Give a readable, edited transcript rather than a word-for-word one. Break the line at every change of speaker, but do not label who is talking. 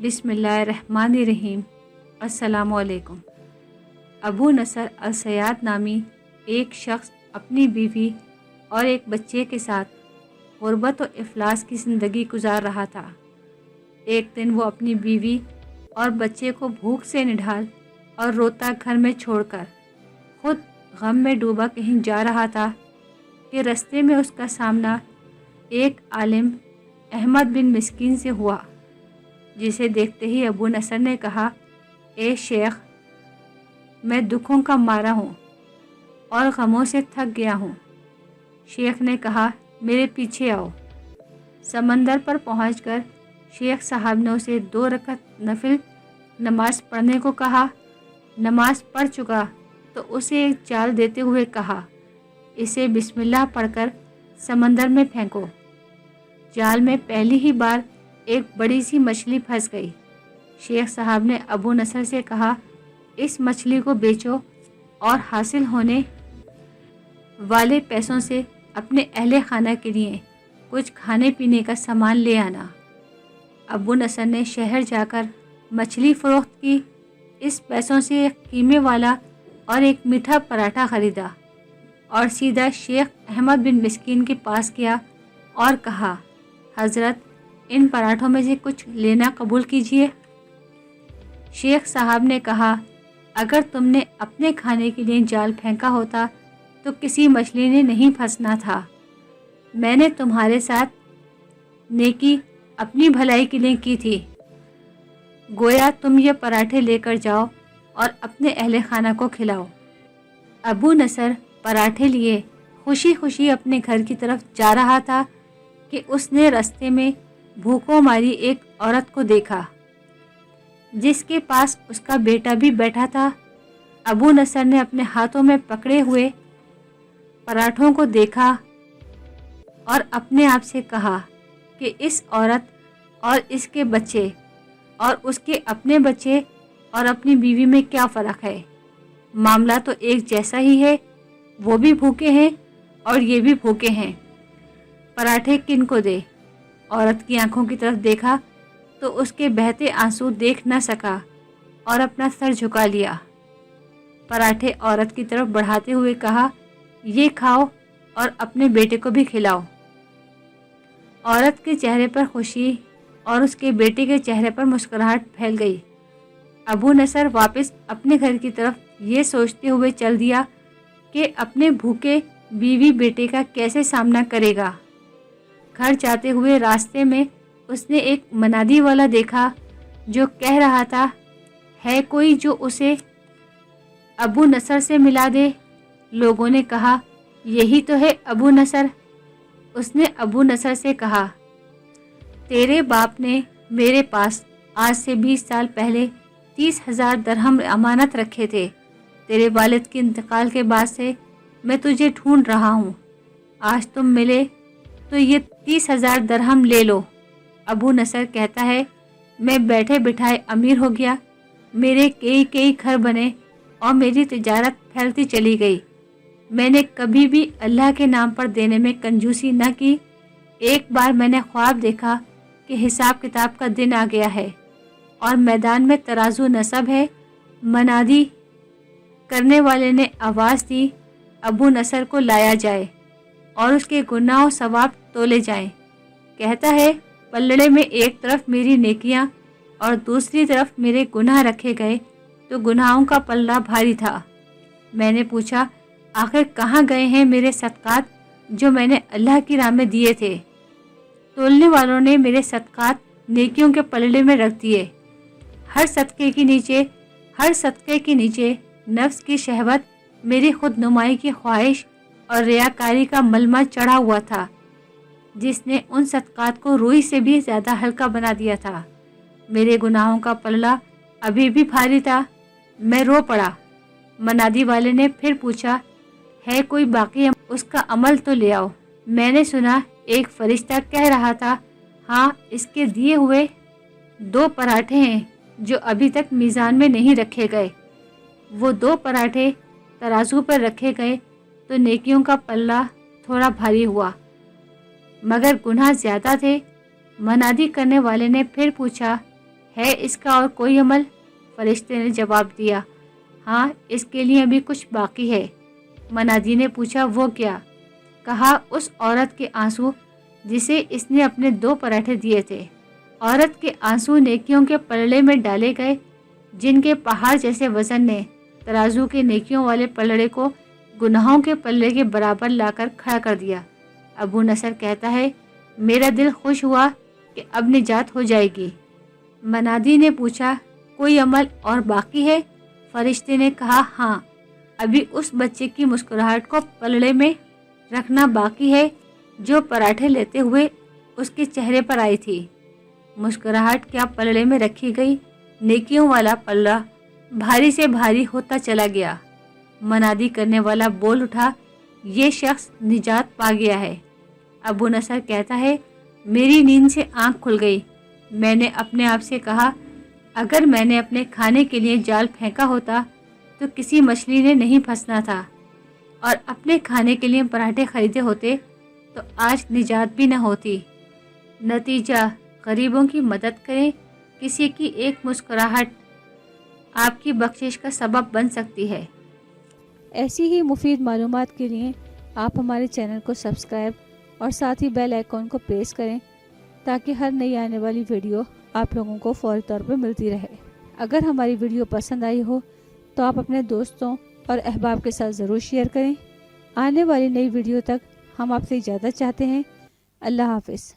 बिस्मिल्लाहिर्रहमानिर्रहीम। अस्सलामुअलैकुम। अबू नसर अल-सयाद नामी एक शख्स अपनी बीवी और एक बच्चे के साथ गुर्बत और इफलास की ज़िंदगी गुजार रहा था। एक दिन वो अपनी बीवी और बच्चे को भूख से निढाल और रोता घर में छोड़कर खुद गम में डूबा कहीं जा रहा था कि रास्ते में उसका सामना एक आलिम अहमद बिन मिस्कीन से हुआ, जिसे देखते ही अबू नसर ने कहा, ए शेख, मैं दुखों का मारा हूँ और गमों से थक गया हूँ। शेख ने कहा, मेरे पीछे आओ। समंदर पर पहुंचकर शेख साहब ने उसे 2 रकअत नफिल नमाज पढ़ने को कहा। नमाज पढ़ चुका तो उसे एक जाल देते हुए कहा, इसे बिस्मिल्लाह पढ़कर समंदर में फेंको। जाल में पहली ही बार एक बड़ी सी मछली फंस गई। शेख साहब ने अबू नसर से कहा, इस मछली को बेचो और हासिल होने वाले पैसों से अपने अहले खाना के लिए कुछ खाने पीने का सामान ले आना। अबू नसर ने शहर जाकर मछली फ़रोख्त की। इस पैसों से एक कीमे वाला और एक मीठा पराठा ख़रीदा और सीधा शेख अहमद बिन मिस्कीन के पास गया और कहा, हज़रत, इन पराठों में से कुछ लेना कबूल कीजिए। शेख साहब ने कहा, अगर तुमने अपने खाने के लिए जाल फेंका होता तो किसी मछली ने नहीं फंसना था। मैंने तुम्हारे साथ नेकी अपनी भलाई के लिए की थी। गोया तुम ये पराठे लेकर जाओ और अपने अहले खाना को खिलाओ। अबू नसर पराठे लिए खुशी खुशी अपने घर की तरफ जा रहा था कि उसने रास्ते में भूखों मारी एक औरत को देखा, जिसके पास उसका बेटा भी बैठा था। अबू नसर ने अपने हाथों में पकड़े हुए पराठों को देखा और अपने आप से कहा कि इस औरत और इसके बच्चे और उसके अपने बच्चे और अपनी बीवी में क्या फ़र्क है। मामला तो एक जैसा ही है। वो भी भूखे हैं और ये भी भूखे हैं। पराठे किन को दे? औरत की आंखों की तरफ देखा तो उसके बहते आंसू देख न सका और अपना सर झुका लिया। पराठे औरत की तरफ बढ़ाते हुए कहा, ये खाओ और अपने बेटे को भी खिलाओ। औरत के चेहरे पर खुशी और उसके बेटे के चेहरे पर मुस्कुराहट फैल गई। अबू नसर वापस अपने घर की तरफ ये सोचते हुए चल दिया कि अपने भूखे बीवी बेटे का कैसे सामना करेगा। घर जाते हुए रास्ते में उसने एक मनादी वाला देखा जो कह रहा था, है कोई जो उसे अबू नसर से मिला दे। लोगों ने कहा, यही तो है अबू नसर। उसने अबू नसर से कहा, तेरे बाप ने मेरे पास आज से 20 साल पहले 30,000 दरहम अमानत रखे थे। तेरे वालिद के इंतकाल के बाद से मैं तुझे ढूंढ रहा हूँ। आज तुम मिले तो ये 30,000 दरहम ले लो। अबू नसर कहता है, मैं बैठे बिठाए अमीर हो गया। मेरे कई घर बने और मेरी तिजारत फैलती चली गई। मैंने कभी भी अल्लाह के नाम पर देने में कंजूसी न की। एक बार मैंने ख्वाब देखा कि हिसाब किताब का दिन आ गया है और मैदान में तराजू नसब है। मनादी करने वाले ने आवाज़ दी, अबू नसर को लाया जाए और उसके गुनाह और सवाब तोले जाएं। कहता है, पल्लड़े में एक तरफ मेरी नेकियां और दूसरी तरफ मेरे गुनाह रखे गए तो गुनाहों का पल्ला भारी था। मैंने पूछा, आखिर कहाँ गए हैं मेरे सदक़ात जो मैंने अल्लाह की राह में दिए थे? तोलने वालों ने मेरे सदक़ात नेकियों के पलड़े में रख दिए। हर सदक़े के नीचे नफ्स की शहवत, मेरी खुद नुमाई की ख्वाहिश और रियाकारी का मलमा चढ़ा हुआ था, जिसने उन सदक़ात को रूई से भी ज़्यादा हल्का बना दिया था। मेरे गुनाहों का पल्ला अभी भी भारी था। मैं रो पड़ा। मनादी वाले ने फिर पूछा, है कोई बाकी उसका अमल तो ले आओ। मैंने सुना एक फरिश्ता कह रहा था, हाँ, इसके दिए हुए 2 पराठे हैं जो अभी तक मीज़ान में नहीं रखे गए। वो 2 पराठे तराजू पर रखे गए तो नेकियों का पल्ला थोड़ा भारी हुआ, मगर गुनाह ज़्यादा थे। मनादी करने वाले ने फिर पूछा, ہے اس کا اور کوئی عمل؟ فرشتے نے جواب دیا، ہاں اس کے لیے ابھی کچھ باقی ہے۔ منادی نے پوچھا، وہ کیا؟ کہا، اس عورت کے آنسو جسے اس نے اپنے 2 پراٹھے دیے تھے۔ عورت کے آنسو نیکیوں کے پلڑے میں ڈالے گئے، جن کے پہاڑ جیسے وزن نے ترازو کے نیکیوں والے پلڑے کو گناہوں کے پلڑے کے برابر لا کر کھڑا کر دیا۔ ابو نصر کہتا ہے، میرا دل خوش ہوا کہ اب نجات ہو جائے گی۔ منادی نے پوچھا، کوئی عمل اور باقی ہے؟ فرشتے نے کہا، ہاں، ابھی اس بچے کی مسکراہٹ کو پلڑے میں رکھنا باقی ہے جو پراٹھے لیتے ہوئے اس کے چہرے پر آئی تھی۔ مسکراہٹ کیا پلڑے میں رکھی گئی، نیکیوں والا پلڑا بھاری سے بھاری ہوتا چلا گیا۔ منادی کرنے والا بول اٹھا، یہ شخص نجات پا گیا ہے۔ ابو نصر کہتا ہے، میری نیند سے آنکھ کھل گئی۔ میں نے اپنے آپ سے کہا، اگر میں نے اپنے کھانے کے لیے جال پھینکا ہوتا تو کسی مچھلی نے نہیں پھنسنا تھا، اور اپنے کھانے کے لیے پراٹھے خریدے ہوتے تو آج نجات بھی نہ ہوتی۔ نتیجہ، غریبوں کی مدد کریں، کسی کی ایک مسکراہٹ آپ کی بخشش کا سبب بن سکتی ہے۔
ایسی ہی مفید معلومات کے لیے آپ ہمارے چینل کو سبسکرائب اور ساتھ ہی بیل آئیکن کو پریس کریں تاکہ ہر نئی آنے والی ویڈیو آپ لوگوں کو فوری طور پہ ملتی رہے۔ اگر ہماری ویڈیو پسند آئی ہو تو آپ اپنے دوستوں اور احباب کے ساتھ ضرور شیئر کریں۔ آنے والی نئی ویڈیو تک ہم آپ سے اجازت چاہتے ہیں۔ اللہ حافظ۔